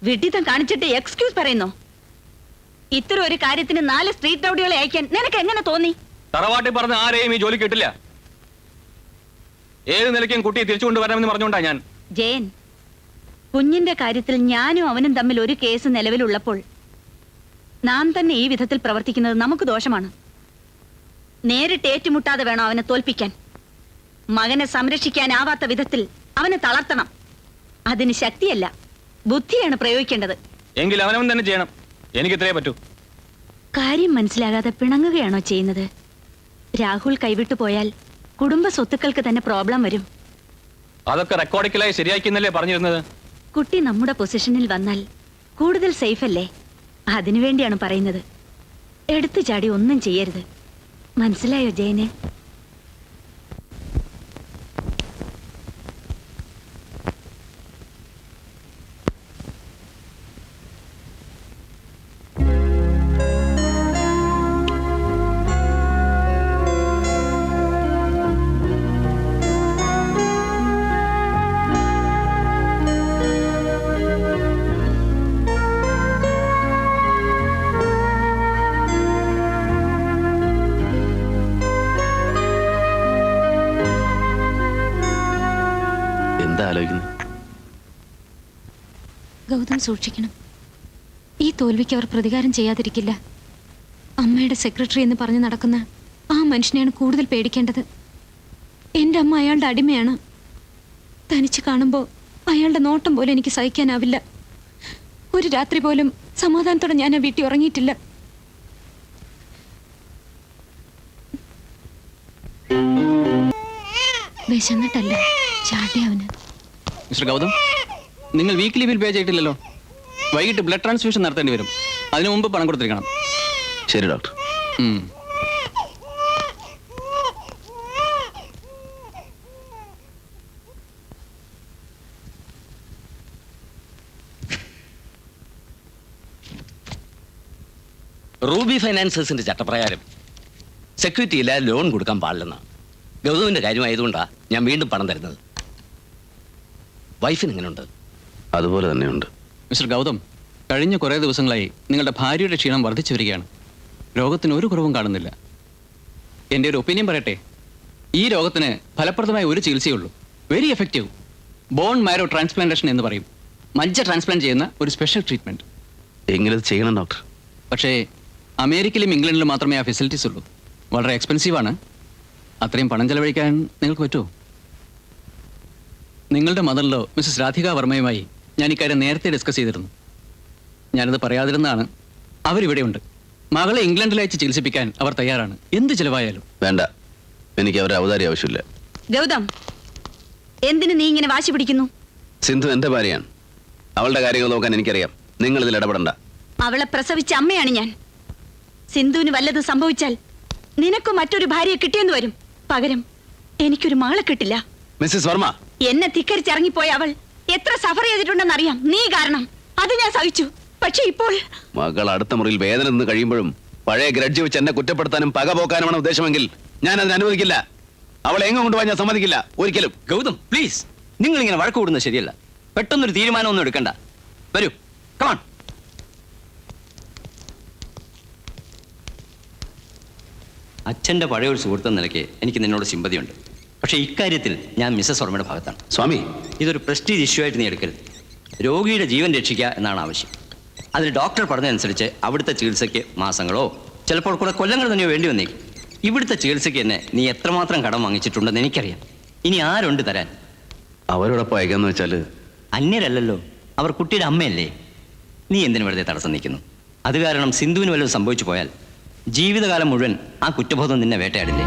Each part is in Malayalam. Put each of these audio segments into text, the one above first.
വിഡിതം കാണിച്ചിട്ട് എക്സ്ക്യൂസ് പറയുന്നു. ഇത്തരം ഒരു കാര്യത്തിന് 4 സ്ട്രീറ്റ് റൗഡികളെ അയക്കാൻ നിനക്ക് എങ്ങനെ തോന്നി? തറവാട്ടി പറഞ്ഞ ആരെയും ഈ ജോലി കിട്ടില്ല. ഏത് നിലയ്ക്കും കുട്ടിയെ തിരിച്ചു കൊണ്ടുവരണമെന്ന് പറഞ്ഞുകൊണ്ടാ ഞാൻ. ജയൻ, കുഞ്ഞിന്റെ കാര്യത്തിൽ ഞാനും അവനും തമ്മിൽ ഒരു കേസ് നിലവിലുള്ളപ്പോൾ നാം തന്നെ ഈ വിധത്തിൽ പ്രവർത്തിക്കുന്നത് നമുക്ക് ദോഷമാണ്. നേരിട്ട് ഏറ്റുമുട്ടാതെ വേണം അവനെ തോൽപ്പിക്കാൻ. മകനെ സംരക്ഷിക്കാനാവാത്ത വിധത്തിൽ അവനെ തളർത്തണം. അതിന് ശക്തിയല്ല, ബുദ്ധിയാണ് പ്രയോഗിക്കേണ്ടത്. എങ്കിൽ അവനവൻ തന്നെ ചെയ്യണം. എനിക്കിത്രേ പറ്റൂ. കാര്യം മനസ്സിലാകാതെ പിണങ്ങുകയാണോ ചെയ്യുന്നത്? രാഹുൽ കൈവിട്ടു പോയാൽ കുടുംബ സ്വത്തുക്കൾക്ക് തന്നെ പ്രോബ്ലം വരും. അതൊക്കെ റെക്കോർഡിക്കലായി ശരിയാക്കുന്നല്ലേ പറഞ്ഞിരുന്നത്? കുട്ടി നമ്മുടെ പൊസിഷനിൽ വന്നാൽ കൂടുതൽ സേഫ് അല്ലേ? അതിനുവേണ്ടിയാണ് പറയുന്നത്. എടുത്തു ചാടി ഒന്നും ചെയ്യരുത്. മനസ്സിലായോ ജയനെ? ഗൗതം സൂക്ഷിക്കണം. ഈ തോൽവിക്ക് അവർ പ്രതികാരം ചെയ്യാതിരിക്കില്ല. അമ്മയുടെ സെക്രട്ടറി എന്ന് പറഞ്ഞ് നടക്കുന്ന ആ മനുഷ്യനെയാണ് കൂടുതൽ പേടിക്കേണ്ടത്. എൻ്റെ അമ്മ അയാളുടെ അടിമയാണ്. തനിച്ച് കാണുമ്പോൾ അയാളുടെ നോട്ടം പോലും എനിക്ക് സഹിക്കാനാവില്ല. ഒരു രാത്രി പോലും സമാധാനത്തോടെ ഞാൻ ആ വീട്ടിൽ ഉറങ്ങിയിട്ടില്ല. വിശന്നിട്ടല്ല, ചാട്ടി അവന്. മിസ്റ്റർ ഗൗതം, നിങ്ങൾ വീക്ക്ലി ബിൽ പേ ചെയ്തിട്ടില്ലല്ലോ. വൈകിട്ട് ബ്ലഡ് ട്രാൻസ്ഫ്യൂഷൻ നടത്തേണ്ടി വരും. അതിനു മുമ്പ് പണം കൊടുത്തിരിക്കണം. ശരി ഡോക്ടർ. റൂബി ഫൈനാൻസേഴ്സിന്റെ ചട്ടപ്രകാരം സെക്യൂരിറ്റി ഇല്ലാതെ ലോൺ കൊടുക്കാൻ പാടില്ലെന്നാണ്. ഗൗതമിന്റെ കാര്യമായതുകൊണ്ടാണ് ഞാൻ വീണ്ടും പണം തരുന്നത്. വൈഫിന് എങ്ങനെയുണ്ട്? അതുപോലെ തന്നെയുണ്ട്. മിസ്റ്റർ ഗൗതം, കഴിഞ്ഞ കുറേ ദിവസങ്ങളായി നിങ്ങളുടെ ഭാര്യയുടെ ക്ഷീണം വർദ്ധിച്ചു വരികയാണ്. രോഗത്തിന് ഒരു കുറവും കാണുന്നില്ല. എൻ്റെ ഒരു ഒപ്പീനിയൻ പറയട്ടെ, ഈ രോഗത്തിന് ഫലപ്രദമായ ഒരു ചികിത്സയുള്ളൂ, very effective. Bone marrow transplantation എന്ന് പറയും. മജ്ജ ട്രാൻസ്പ്ലാന്റ് ചെയ്യുന്ന ഒരു സ്പെഷ്യൽ ട്രീറ്റ്മെന്റ്. എങ്ങനെ ചെയ്യണം ഡോക്ടർ? പക്ഷേ അമേരിക്കയിലും ഇംഗ്ലണ്ടിലും മാത്രമേ ആ ഫെസിലിറ്റീസ് ഉള്ളൂ. വളരെ എക്സ്പെൻസീവാണ്. അത്രയും പണം ചെലവഴിക്കാൻ നിങ്ങൾക്ക് പറ്റുമോ? നിങ്ങളുടെ മദറിലോ മിസ്സസ് രാധിക വർമ്മയുമായി ഞാൻ ഇക്കാര്യം നേരത്തെ ഡിസ്കസ് ചെയ്തിരുന്നു. ഞാനത് പറയാതിരുന്നാണ്. അവരിവിടെയുണ്ട്. മകളെ ഇംഗ്ലണ്ടിൽ അയച്ച് ചികിത്സിപ്പിക്കാൻ അവർ തയ്യാറാണ്, എന്ത് ചിലവായാലും. വേണ്ട, എനിക്ക് അവരെ അവതാരി ആവശ്യമില്ല. ഗൗതം, എന്തിനു നീ ഇങ്ങനെ വാശി പിടിക്കുന്നു? സിന്ധു എന്റെ ഭാര്യയാണ്. അവളുടെ കാര്യങ്ങൾ നോക്കാൻ എനിക്കറിയാം. നിങ്ങൾ ഇതിൽ ഇടപെടണ്ട. അവളെ പ്രസവിച്ച അമ്മയാണ് ഞാൻ. സിന്ധുവിന് വല്ലതും സംഭവിച്ചാൽ നിനക്ക് മറ്റൊരു ഭാര്യയെ കിട്ടിയെന്ന് വരും. പകരം എനിക്കൊരു മകളെ കിട്ടില്ല. മിസ്സസ് വർമ്മ, എന്നെ ധിക്കരിച്ചിറങ്ങിപ്പോയ അവൾ എത്ര സഫർ ചെയ്തിട്ടുണ്ടെന്ന് അറിയാം. നീ കാരണം അത് ഞാൻ സഹിച്ചു. പക്ഷെ ഇപ്പോൾ മകൾ അടുത്ത മുറിയിൽ വേദന നിന്ന് കഴിയുമ്പോഴും പഴയ ഗ്രഡ്ജ് വെച്ച് എന്നെ കുറ്റപ്പെടുത്താനും പക പോക്കാനുമാണ് ഉദ്ദേശമെങ്കിൽ ഞാൻ അതിന് അനുവദിക്കില്ല. അവളെ എങ്ങും കൊണ്ടുപോകാൻ ഞാൻ സമ്മതിക്കില്ല, ഒരിക്കലും. ഗൗതം പ്ലീസ്, നിങ്ങൾ ഇങ്ങനെ വഴക്ക് കൂടുന്നത് ശരിയല്ല. പെട്ടെന്നൊരു തീരുമാനമൊന്നും എടുക്കണ്ട. വരൂ, കമാൺ. അച്ഛൻ്റെ പഴയ ഒരു സുഹൃത്തെന്ന നിലയ്ക്ക് എനിക്ക് നിന്നോട് സിമ്പതിയുണ്ട്. പക്ഷേ ഇക്കാര്യത്തിൽ ഞാൻ മിസ്സസ് വർമ്മയുടെ ഭാഗത്താണ്. സ്വാമി, ഇതൊരു പ്രസ്റ്റീജ് ഇഷ്യൂ ആയിട്ട് നീ എടുക്കരുത്. രോഗിയുടെ ജീവൻ രക്ഷിക്കുക എന്നാണ് ആവശ്യം. അതിന് ഡോക്ടർ പറഞ്ഞതനുസരിച്ച് അവിടുത്തെ ചികിത്സയ്ക്ക് മാസങ്ങളോ ചിലപ്പോൾ കൂടെ കൊല്ലങ്ങൾ തന്നെയോ വേണ്ടി വന്നേക്കും. ഇവിടുത്തെ ചികിത്സയ്ക്ക് തന്നെ നീ എത്രമാത്രം കടം വാങ്ങിച്ചിട്ടുണ്ടെന്ന് എനിക്കറിയാം. ഇനി ആരുണ്ട് തരാൻ? അവരോടൊപ്പം അയക്കാന്ന് വെച്ചാൽ അന്യരല്ലല്ലോ, അവർ കുട്ടിയുടെ അമ്മയല്ലേ. നീ എന്തിനു വെറുതെ തടസ്സം നിൽക്കുന്നു? അത് കാരണം സിന്ധുവിന് വല്ലതും സംഭവിച്ചു പോയാൽ ജീവിതകാലം മുഴുവൻ ആ കുറ്റബോധം നിന്നെ വേട്ടയാടില്ലേ?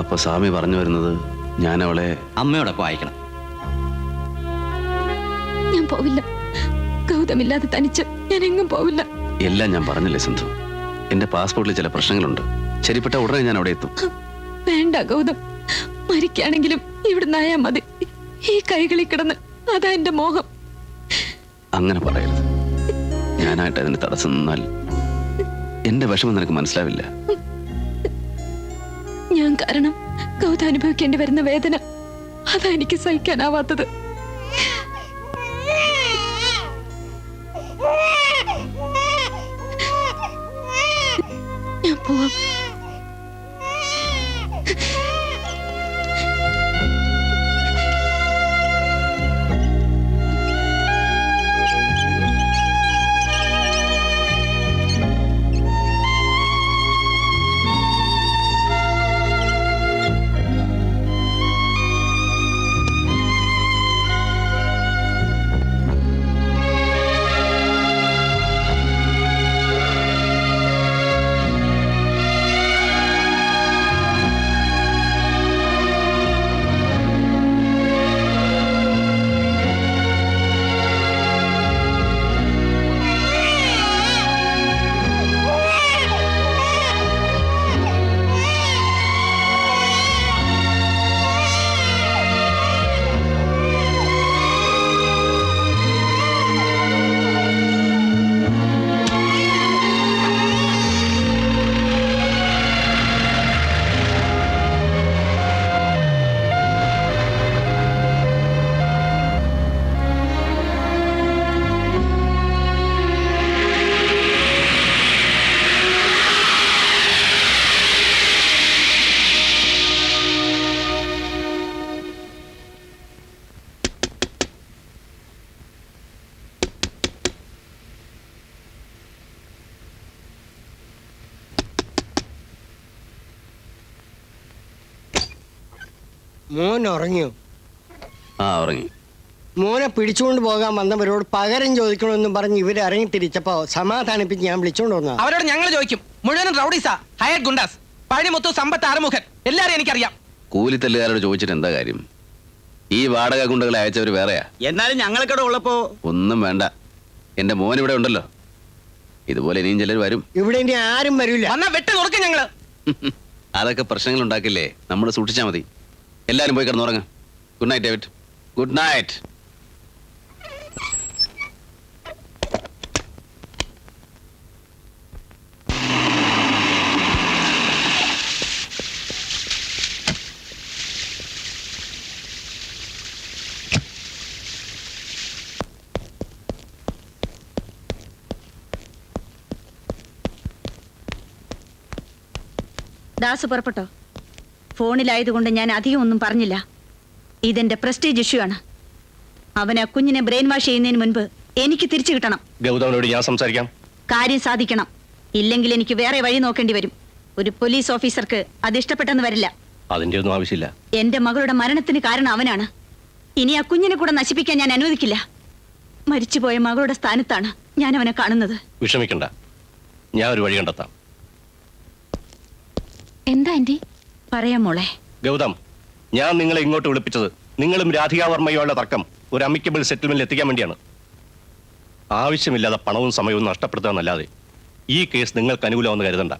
അപ്പൊ സ്വാമി പറഞ്ഞു വരുന്നത് ഞാൻ അവളെ അമ്മയോടൊപ്പം അയക്കണം. ഞാൻ പോവില്ല. ഗൗതമില്ലാതെ തനിച്ച് ഞാൻ എങ്ങും പോവില്ല. എല്ലാം ഞാൻ പറഞ്ഞില്ലേ സിന്ധു, എന്റെ പാസ്പോർട്ടിൽ ചില പ്രശ്നങ്ങളുണ്ട്. ശരിപ്പെട്ട ഉടനെ ഞാൻ അവിടെ എത്തും. വേണ്ട ഗൗതം, മരിക്കാണെങ്കിലും ഇവിടുന്നായാ മതി. ഈ കൈകളിൽ കിടന്ന് അതാ എന്റെ മോഹം. അങ്ങനെ പറയരുത്. ഞാനായിട്ട് അതിന് തടസ്സം നിന്നാൽ എന്റെ വിഷമം നിനക്ക് മനസ്സിലാവില്ല. ഞാൻ കാരണം ഗൗതം അനുഭവിക്കേണ്ടി വരുന്ന വേദന അതാ എനിക്ക് സഹിക്കാനാവാത്തത്. പോവാം. മോൻ ഉറങ്ങിയോ? ആ ഉറങ്ങി. മോനെ പിടിച്ചുകൊണ്ട് പോകാൻ വന്നവരോട് പകരം ചോദിക്കണമെന്നും പറഞ്ഞ് ഇവർ ഇറങ്ങി തിരിച്ചപ്പോ സമാധാനിപ്പിച്ച് ഞാൻ വിളിച്ചോണ്ട് വന്ന. അവരോട് ഞങ്ങൾ ചോദിക്കും. മുഴുവനും റൗഡീസാ, ഹയർ ഗുണ്ടാസ്, പഴനിമുത്തു, സമ്പത്ത്, ആറുമുഖൻ, എല്ലാരും എനിക്കറിയാം. കൂലിത്തല്ലുകാരോട് ചോദിച്ചിട്ട് എന്താ കാര്യം? ഈ വാടക ഗുണ്ടകളെ അയച്ചവര് വേറെയാ. എന്നാലും ഞങ്ങൾക്കിടെ ഉള്ളപ്പോ ഒന്നും വേണ്ട, എന്റെ മോൻ ഇവിടെ ഉണ്ടല്ലോ. ഇതുപോലെ ഇനിയും ചിലർ വരും. ഇവിടെ ഇനി ആരും വരില്ല. വന്നാ വെട്ടി നുറുക്കും ഞങ്ങള്. അതൊക്കെ പ്രശ്നങ്ങൾ ഉണ്ടാക്കില്ലേ, നമ്മൾ സൂക്ഷിച്ചാൽ മതി. എല്ലാരും പോയി കിടന്നുറങ്ങ. Good night David. Good night. Das പുറപ്പെട്ടോ? ഫോണിലായതുകൊണ്ട് ഞാൻ അധികം ഒന്നും പറഞ്ഞില്ല. ഇതെന്റെ പ്രസ്റ്റീജ് ഇഷ്യൂ ആണ്. അവൻ ആ കുഞ്ഞിനെ ബ്രെയിൻ വാഷ് ചെയ്യുന്നതിന് മുൻപ് എനിക്ക് തിരിച്ചു കിട്ടണം. ഗൗതമനോട് ഞാൻ സംസാരിക്കാം. കാര്യം സാധിക്കണം. ഇല്ലെങ്കിൽ എനിക്ക് വേറെ വഴി നോക്കേണ്ടി വരും. ഒരു പോലീസ് ഓഫീസർക്ക് അത് ഇഷ്ടപ്പെട്ടെന്ന് വരില്ല. അതിന്റെ ഒന്നും ആവശ്യമില്ല. എന്റെ മകളുടെ മരണത്തിന് കാരണം അവനാണ്. ഇനി ആ കുഞ്ഞിനെ കൂടെ നശിപ്പിക്കാൻ ഞാൻ അനുവദിക്കില്ല. മരിച്ചുപോയ മകളുടെ സ്ഥാനത്താണ് ഞാൻ അവനെ കാണുന്നത്. വിഷമിക്കണ്ട, ഞാൻ ഒരു വഴി കണ്ടെത്താം. എന്താ ആന്റി? പറയാം മോളെ. ഗൗതം, ഞാൻ നിങ്ങളെ ഇങ്ങോട്ട് വിളിപ്പിച്ചത് നിങ്ങളും രാധികാവർമ്മയുമായുള്ള തർക്കം ഒരു അമിക്കബിൾ സെറ്റിൽമെന്റിൽ എത്തിക്കാൻ വേണ്ടിയാണ്. ആവശ്യമില്ലാതെ പണവും സമയവും നഷ്ടപ്പെടുത്താന്നല്ലാതെ ഈ കേസ് നിങ്ങൾക്ക് അനുകൂലമെന്ന് കരുതണ്ട.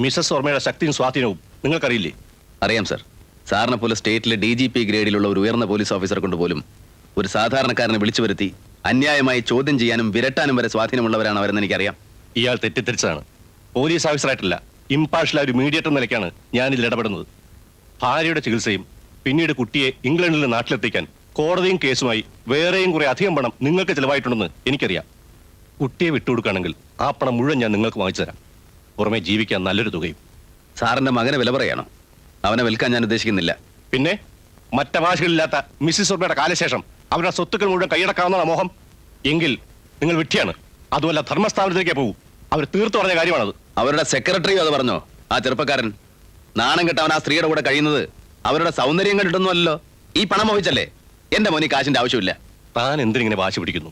മിസസ് വർമ്മയുടെ ശക്തിയും സ്വാധീനവും നിങ്ങൾക്കറിയില്ലേ? അറിയാം സർ. സാറിനെ പോലെ സ്റ്റേറ്റിലെ DGP ഗ്രേഡിലുള്ള ഒരു ഉയർന്ന പോലീസ് ഓഫീസർ കൊണ്ടുപോലും ഒരു സാധാരണക്കാരനെ വിളിച്ചു വരുത്തി അന്യായമായി ചോദ്യം ചെയ്യാനും വിരട്ടാനും വരെ സ്വാധീനമുള്ളവരാണ് അവരെന്ന് എനിക്കറിയാം. ഇയാൾ തെറ്റിദ്ധരിച്ചതാണ്. പോലീസ് ഓഫീസറായിട്ടില്ല, ഇംപാർഷ്യലായ ഒരു മീഡിയേറ്റർ നിലയ്ക്കാണ് ഞാൻ ഇതിൽ ഇടപെടുന്നത്. ഭാര്യയുടെ ചികിത്സയും പിന്നീട് കുട്ടിയെ ഇംഗ്ലണ്ടിൽ നാട്ടിലെത്തിക്കാൻ കോടതിയും കേസുമായി വേറെയും കുറെ അധികം പണം നിങ്ങൾക്ക് ചിലവായിട്ടുണ്ടെന്ന് എനിക്കറിയാം. കുട്ടിയെ വിട്ടുകൊടുക്കുകയാണെങ്കിൽ ആ പണം മുഴുവൻ ഞാൻ നിങ്ങൾക്ക് വാങ്ങിച്ചു തരാം. പുറമെ ജീവിക്കാൻ നല്ലൊരു തുകയും. സാറിന്റെ മകനെ വില പറയാണോ? അവനെ വിൽക്കാൻ ഞാൻ ഉദ്ദേശിക്കുന്നില്ല. പിന്നെ മറ്റവകാശികളില്ലാത്ത മിസ്സിസ് വർമ്മയുടെ കാലശേഷം അവരുടെ സ്വത്തുക്കൾ മുഴുവൻ കൈയടക്കാവുന്ന മോഹം എങ്കിൽ നിങ്ങൾ വിട്ടിയാണ്. അതുമല്ല ധർമ്മസ്ഥാപനത്തിലേക്ക് പോകും. അവർ തീർത്തു പറഞ്ഞ കാര്യമാണത്. അവരുടെ സെക്രട്ടറിയോ അത് പറഞ്ഞോ? ആ ചെറുപ്പക്കാരൻ നാണം കെട്ടവൻ ആ സ്ത്രീയുടെ കൂടെ കഴിയുന്നത് അവരുടെ സൗന്ദര്യം കണ്ടിട്ടൊന്നുമല്ലോ. ഈ പണം മോഹിച്ചല്ലേ? എന്റെ മോനി കാശിന്റെ ആവശ്യമില്ല. താൻ എന്തിനിങ്ങനെ വാശി പിടിക്കുന്നു?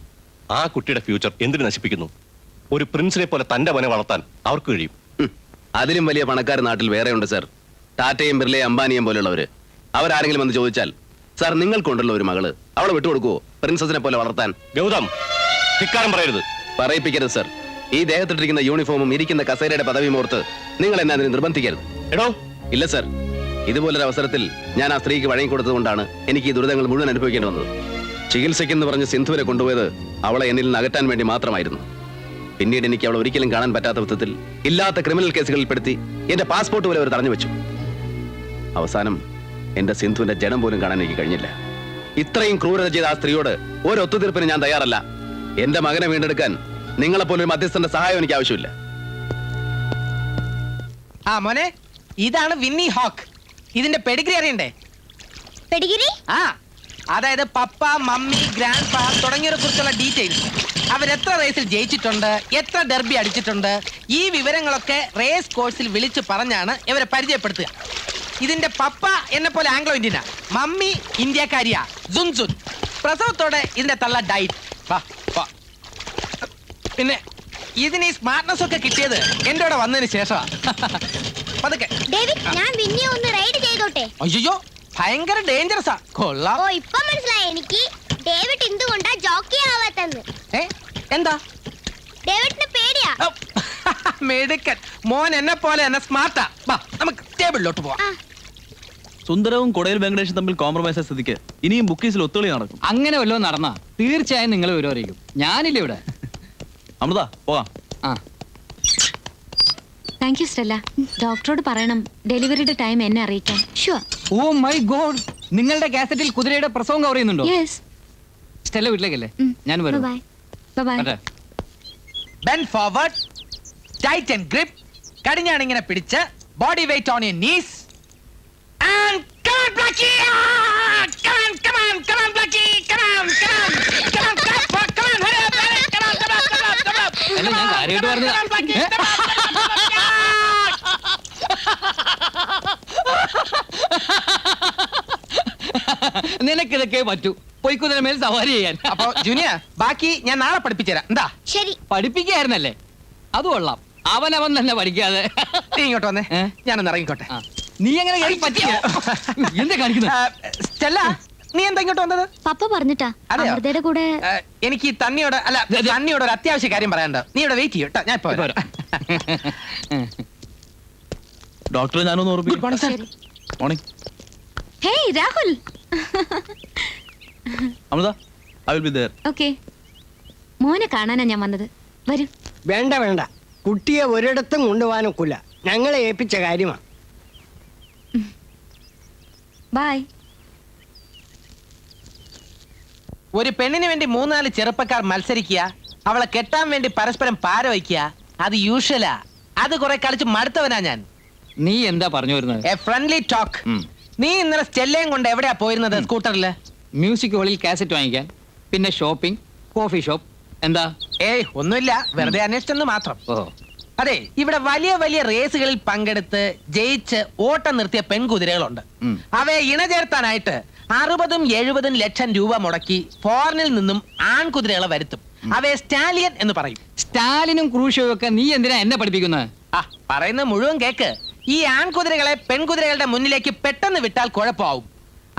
ആ കുട്ടിയുടെ ഫ്യൂച്ചർ എന്തിനു നശിപ്പിക്കുന്നു? ഒരു പ്രിൻസിനെ പോലെ തന്റെ മോനെ വളർത്താൻ അവർക്ക് കഴിയും. അതിലും വലിയ പണക്കാർ നാട്ടിൽ വേറെയുണ്ട് സർ. ടാറ്റയും ബിർലയും അംബാനിയും പോലുള്ളവര്. അവരാരെങ്കിലും വന്ന് ചോദിച്ചാൽ, സാർ നിങ്ങൾക്കുണ്ടല്ലോ ഒരു മകള്, അവളെ വിട്ടുകൊടുക്കുവോ പ്രിൻസസിനെ പോലെ വളർത്താൻ? ഗൗതം, ധിക്കാരം പറയരുത്. പറയിപ്പിക്കരുത് സർ. ഈ ദേഹത്തിട്ടിരിക്കുന്ന യൂണിഫോമും ഇരിക്കുന്ന കസേരയുടെ പദവിയും ഓർത്ത് നിങ്ങൾ എന്നെ അതിന് നിർബന്ധിക്കരുത്. എടോ, ഇല്ല സർ. ഇതുപോലൊരു അവസരത്തിൽ ഞാൻ ആ സ്ത്രീക്ക് വഴങ്ങിക്കൊടുത്തതുകൊണ്ടാണ് എനിക്ക് ഈ ദുരിതങ്ങൾ മുഴുവൻ അനുഭവിക്കേണ്ടി വന്നത്. ചികിത്സയ്ക്കെന്ന് പറഞ്ഞ് സിന്ധുവിനെ കൊണ്ടുപോയത് അവളെ എന്നിൽ നിന്ന് അകറ്റാൻ വേണ്ടി മാത്രമായിരുന്നു. പിന്നീട് എനിക്ക് അവളെ ഒരിക്കലും കാണാൻ പറ്റാത്ത വിധത്തിൽ ഇല്ലാത്ത ക്രിമിനൽ കേസുകളിൽ പെടുത്തി എന്റെ പാസ്പോർട്ട് പോലെ അവർ തടഞ്ഞു വെച്ചു. അവസാനം എന്റെ സിന്ധുവിന്റെ ജനം പോലും കാണാൻ എനിക്ക് കഴിഞ്ഞില്ല. ഇത്രയും ക്രൂരത ചെയ്ത ആ സ്ത്രീയോട് ഒരു ഒത്തുതീർപ്പിന് ഞാൻ തയ്യാറല്ല. എന്റെ മകനെ വീണ്ടെടുക്കാൻ നിങ്ങളെപ്പോലൊരു മധ്യസ്ഥന്റെ സഹായം എനിക്ക് ആവശ്യമില്ല. ആ മോനെ, ഇതാണ് വിന്നി ഹോക്ക്. ഇതിന്റെ പെഡിഗ്രി അറിയണ്ടേ? പെഡിഗ്രി? ആ, അതായത് പപ്പ, മമ്മി, ഗ്രാൻഡ് ഫാ തുടങ്ങിയവരെ കുറിച്ചുള്ള ഡീറ്റെയിൽസ്. അവരെത്ര റേസിൽ ജയിച്ചിട്ടുണ്ട്, എത്ര ഡെർബി അടിച്ചിട്ടുണ്ട്, ഈ വിവരങ്ങളൊക്കെ റേസ് കോഴ്സിൽ വിളിച്ചു പറഞ്ഞാണ് ഇവരെ പരിചയപ്പെടുത്തുക. ഇതിന്റെ പപ്പ എന്നെ പോലെ ആംഗ്ലോ ഇന്ത്യനാ, മമ്മി ഇന്ത്യക്കാരിയാ, സുൻ. പ്രസവത്തോടെ ഇതിന്റെ തള്ള ഡൈറ്റ്. പിന്നെ ഇതിന് ഈ സ്മാർട്ട്നെസ് ഒക്കെ കിട്ടിയത് എന്റെ കൂടെ വന്നതിന് ശേഷമാ. പതുക്കെ. ഡേവിഡ്, ഞാൻ വിന്നിയെ ഒന്ന് റൈഡ് ചെയ്തോട്ടെ? അയ്യോ, ഭയങ്കര ഡേഞ്ചറസാ. കൊള്ളാം. ഓ, ഇപ്പൊ മനസ്സിലായി എനിക്ക് ഡേവിഡ് എന്തുകൊണ്ടാ ജോക്കി ആവാത്തെന്ന്. എന്താ? ഡേവിഡിന് പേടിയാ. മെടുക്കൻ മോൻ, എന്നെ പോലെ തന്നെ സ്മാർട്ടാ. വാ, നമുക്ക് ടേബിളിലോട്ട് പോവാം. സുന്ദരവും കൊടയിൽ വെങ്കടേഷും തമ്മിൽ കോംപ്രമൈസ് സ്ഥിതിക്ക് ഇനിയും ബുക്കീസിൽ ഒത്തുകളി നടക്കും. അങ്ങനെ വല്ലതും നടന്നാ തീർച്ചയായും നിങ്ങൾ വിവരം അറിയിക്കും. ഞാനില്ല ഇവിടെ. അമൃത, പോകാം. ആ, താങ്ക് യു സ്റ്റെല്ല. ഡോക്ടറോട് പറയണം ഡെലിവറിയുടെ ടൈം എന്നെ അറിയിക്കാൻ. ഷുവർ. ഓ മൈ ഗോഡ്, നിങ്ങളുടെ കാസറ്റിൽ കുതിരയുടെ പ്രസവം കവർ ചെയ്യുന്നുണ്ടോ? യെസ്. സ്റ്റെല്ല വീട്ടിലേക്കല്ലേ? ഞാൻ വരും. Bye bye. വരട്ടെ. Bend forward, tight and grip. കടിഞ്ഞാണ് ഇങ്ങനെ പിടിച്ച്, body weight on your knees and come on Blackie. Come on Blackie. Come on. അല്ല, ഞാൻ കാര്യമായിട്ട് പറഞ്ഞതാ. നിനക്കിതൊക്കെ പറ്റൂ, പൊയ്ക്കുതിര മേൽ സവാരി ചെയ്യാൻ. അപ്പൊ ജൂനിയർ, ബാക്കി ഞാൻ നാളെ പഠിപ്പിച്ചുതരാം. എന്താ? ശരി. പഠിപ്പിക്കായിരുന്നല്ലേ? അത് കൊള്ളാം. അവനവൻ തന്നെ പഠിക്കാതെ. നീ ഇങ്ങോട്ട് വന്നേ, ഞാനൊന്ന് ഇറങ്ങിക്കോട്ടെ. ആ, നീ എങ്ങനെ പറ്റിയ എന്താ കാണിക്കുന്നത്? സ്റ്റെല്ല, നീ എന്താ ഇങ്ങോട്ട് വന്നത്? പപ്പ പറഞ്ഞിട്ടാ അതെയോ? അമൃതയുടെ കൂടെ. എനിക്ക് തന്നിയോട് അല്ല, തന്നിയോട് ഒരു അത്യാവശ്യ കാര്യം പറയാനുണ്ട്. നീ ഇവിടെ വെയിറ്റ് ചെയ്യട്ടോ, ഞാൻ ഇപ്പൊ വരാം. ഡോക്ടറെ ഞാനൊന്ന് ഓർമ്മിക്കും. Morning. Hey Rahul. Amrita, I will be there. Okay. മോനെ കാണാനാ ഞാൻ വന്നത്. വരൂ. വേണ്ട, കുട്ടിയെ ഒരിടത്തും കൊണ്ടുപോകാനൊക്കില്ല. ഞങ്ങളെ ഏൽപ്പിച്ച കാര്യമാണ്. ബൈ. ഒരു പെണ്ണിന് വേണ്ടി 3-4 ചെറുപ്പക്കാർ മത്സരിക്കുക, അവളെ കെട്ടാൻ വേണ്ടി പരസ്പരം പാര വയ്ക്കുക, അത് യൂഷ്വലാ. അത് കുറെ കളിച്ച് മടുത്തവനാ ഞാൻ. നീ എന്താ പറഞ്ഞു വരുന്നത്? A friendly talk. നീ ഇന്നലെ സ്റ്റെല്ലയും കൊണ്ട് എവിടെയാ പോയിരുന്നത്? സ്കൂട്ടറില്? മ്യൂസിക് ഹോളിൽ കാസറ്റ് വാങ്ങിക്കാൻ, പിന്നെ ഷോപ്പിംഗ്, കോഫി ഷോപ്പ്. എന്താ? ഏയ് ഒന്നുമില്ല, വെറുതെ അന്വേഷിച്ചെന്ന് മാത്രം. ഓ, അതെ, ഇവിടെ വലിയ വലിയ റേസുകളിൽ പങ്കെടുത്ത് ജയിച്ച് ഓട്ടം നിർത്തിയ പെൺകുതിരകളുണ്ട്. അവയെ ഇണചേർത്താനായിട്ട് 60-70 ലക്ഷം രൂപ മുടക്കി ഫോറിനിൽ നിന്നും ആൺകുതിരകളെ വരുത്തും. അവയെ സ്റ്റാലിയൻ എന്ന് പറയും. സ്റ്റാലിനും ക്രൂഷോയും ഒക്കെ നീ എന്തിനാ എന്നെ പഠിപ്പിക്കുന്നത്? ആ, പറയുന്നത് മുഴുവൻ കേക്ക്. ഈ ആൺകുതിരകളെ പെൺകുതിരകളുടെ മുന്നിലേക്ക് പെട്ടെന്ന് വിട്ടാൽ കുഴപ്പമാവും.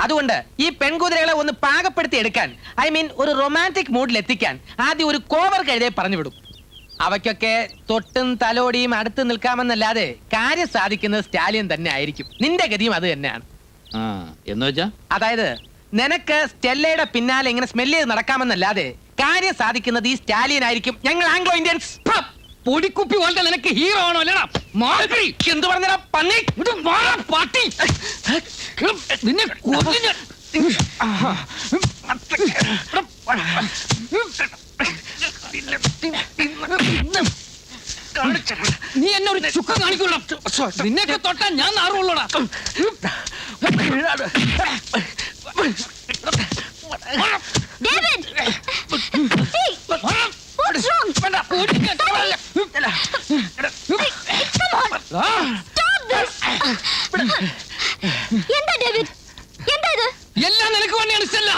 അതുകൊണ്ട് ഈ പെൺകുതിരകളെ ഒന്ന് പാകപ്പെടുത്തി എടുക്കാൻ, ഐ മീൻ ഒരു റൊമാൻറ്റിക് മൂഡിൽ എത്തിക്കാൻ ആദ്യം ഒരു കോവർ കഴുതയെ പറഞ്ഞു വിടും. അവയ്ക്കൊക്കെ തൊട്ടും തലോടിയും അടുത്ത് നിൽക്കാമെന്നല്ലാതെ കാര്യം സാധിക്കുന്നത് സ്റ്റാലിയൻ തന്നെ ആയിരിക്കും. നിന്റെ ഗതിയും അത് തന്നെയാണ്. എന്ന് വെച്ചാ? അതായത് നിനക്ക് സ്റ്റെല്ലയുടെ പിന്നാലെ ഇങ്ങനെ സ്മെല്ല് ചെയ്ത് നടക്കാമെന്നല്ലാതെ കാര്യം സാധിക്കുന്നത് ഈ സ്റ്റാലിയൻ ആയിരിക്കും. ഞങ്ങൾ ആംഗ്ലോ ഇന്ത്യൻസ്. പൊടിക്കുപ്പി പോലത്തെ നിനക്ക് ഹീറോ ആണോ? അല്ലടാ, എന്ത് പറഞ്ഞാ പന്നി? പാട്ടി നിന്നെ കൊന്നു. നീ എന്നെ ഒരു ചുക്കം കാണിക്കൂടാ. നിന്നെയൊക്കെ തൊട്ടാ ഞാൻ നാറുള്ളൂടാ. എന്താ ഡേവിഡ്? എന്താ ഇത്? എല്ലാം നിനക്ക് വേണ്ടിയാണ് സ്റ്റെല്ല.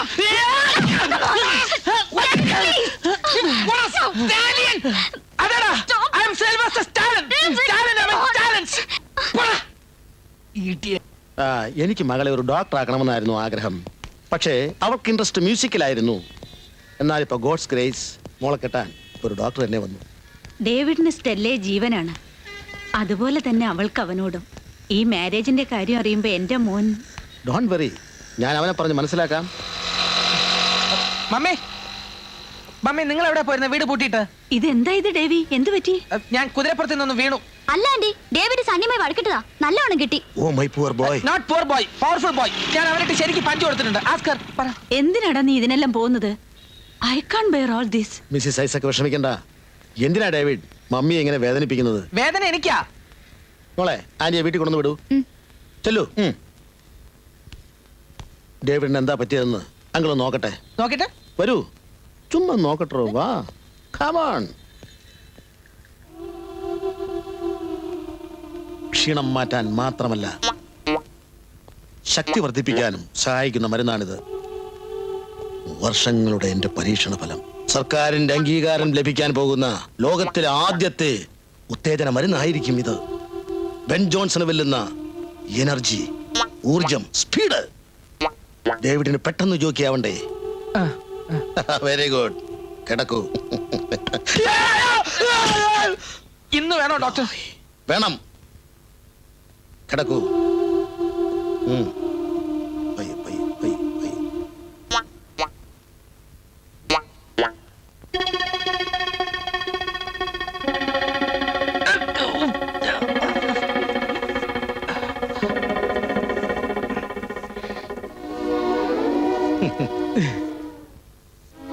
എനിക്ക് മകളെ ഒരു ഡോക്ടർ ആക്കണമെന്നായിരുന്നു ആഗ്രഹം. പക്ഷേ അവൾക്ക് ഇൻട്രസ്റ്റ് മ്യൂസിക്കിലായിരുന്നു. എന്നാൽ ഇപ്പൊ ഗോഡ്സ് ഗ്രേസ് മോളെ കെട്ടാൻ ഒരു ഡോക്ടർ തന്നെ വന്നു. ഡേവിഡിന് സ്റ്റെല്ലേ ജീവനാണ്. അതുപോലെ തന്നെ അവൾക്ക് അവനോടും. ഈ മാരേജിന്റെ കാര്യം അറിയുമ്പോ എന്റെ മോൻ. ഡോണ്ട് വെറി, ഞാൻ അവനെ പറഞ്ഞ് മനസ്സിലാക്കാം. മമ്മി, മമ്മി, നിങ്ങൾ എവിടെ പോയിരുന്ന? വീട് പൂട്ടിയിട്ട്. ഇതെന്താ ഇത് ഡേവി? എന്ത് പറ്റി? ഞാൻ കുതിരപ്പുറത്ത് നിന്നൊന്ന് വീണു. അല്ല ആന്റി, ഡേവിഡ് സണ്ണിയമായി വഴക്കിട്ടതാ. നല്ലോണം കിട്ടി. Oh my poor boy. Not poor boy, powerful boy. ഞാൻ അവനിട്ട് ശരിക്കും പഞ്ചു കൊടുത്തിട്ടുണ്ട്. ആസ്കർ, പറ. എന്തിനാടാ നീ ഇതിനെല്ലാം പോകുന്നത്? I can bear all this. Mrs Isaac വിഷമിക്കണ്ട. എന്തിനാ ഡേവിഡ് മമ്മി എങ്ങനെ വേദനിപ്പിക്കുന്നത്? വേദന എനിക്കാ. മോളെ ആന്റിയെ വീട്ടിൽ കൊണ്ടു വിടൂ. ചെല്ലു. ഡേവിഡിന് എന്താ പറ്റിയതെന്ന് അങ്കിൾ നോക്കട്ടെ. നോക്കട്ടെ. വരൂ, ചുമ്മാ നോക്കട്ടോ. വാ, കമോൺ. ക്ഷീണം മാറ്റാൻ മാത്രമല്ല ശക്തി വർദ്ധിപ്പിക്കാനും സഹായിക്കുന്ന മരുന്നാണിത്. വർഷങ്ങളുടെ എന്റെ പരീക്ഷണ ഫലം. സർക്കാരിന്റെ അംഗീകാരം ലഭിക്കാൻ പോകുന്ന ലോകത്തിലെ ആദ്യത്തെ ഉത്തേജന മരുന്നായിരിക്കും ഇത്. ബെൻ ജോൺസണ് വെല്ലുന്ന എനർജി, ഊർജം, സ്പീഡ്. ഡേവിഡിന് പെട്ടെന്ന് ജോക്കിയാവണ്ടേ? Very good. കിടക്കൂ. ഇന്ന് വേണോ ഡോക്ടർ? വേണം. കിടക്കൂ. പയ്യെ, പയ്യെ, പയ്യെ, പയ്യെ.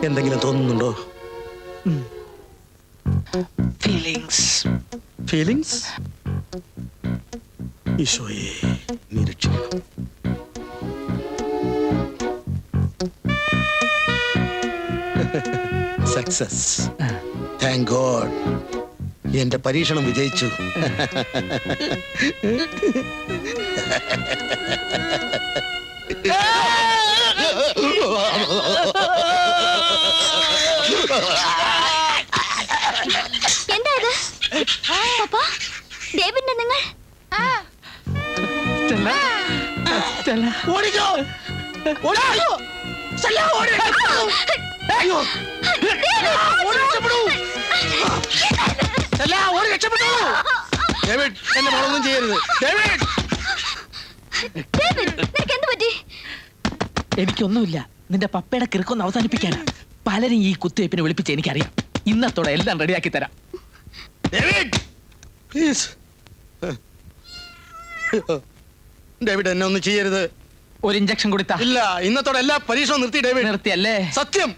എന്തെങ്കിലും തോന്നുന്നുണ്ടോ? ഫീലിങ്സ്? ഈശോയെ നീ രക്ഷിക്കണം. സക്സസ്. Thank God. എന്റെ പരീക്ഷണം വിജയിച്ചു. എന്താ ഇത്? പപ്പാ, ഡേവിഡിനെ നിങ്ങൾ ഓടിക്കോ, ഓടിക്കോ. അയ്യോ, ഡേവിഡ്, എന്നെ മോളൊന്നും ചെയ്യരുത്. ഡേവിഡ്, നിനക്ക് എന്ത് പറ്റി? എനിക്കൊന്നുമില്ല. നിന്റെ പപ്പയുടെ കിറുക്കൊന്ന് അവസാനിപ്പിക്കാനാ. പലരും ഈ കുത്തിവയ്പ്പിനെ വിളിപ്പിച്ച് എനിക്കറിയാം. ഇന്നത്തോടെ എല്ലാം റെഡിയാക്കി തരാം. David, please. ഡേവിഡ്, എന്നെ ഒന്നും ചെയ്യരുത്. ഒരു ഇഞ്ചക്ഷൻ കൊടുത്താ ഇല്ല, ഇന്നത്തോടെ എല്ലാ പരീക്ഷണവും നിർത്തി. ഡേവിഡ്, നിർത്തിയല്ലേ? സത്യം.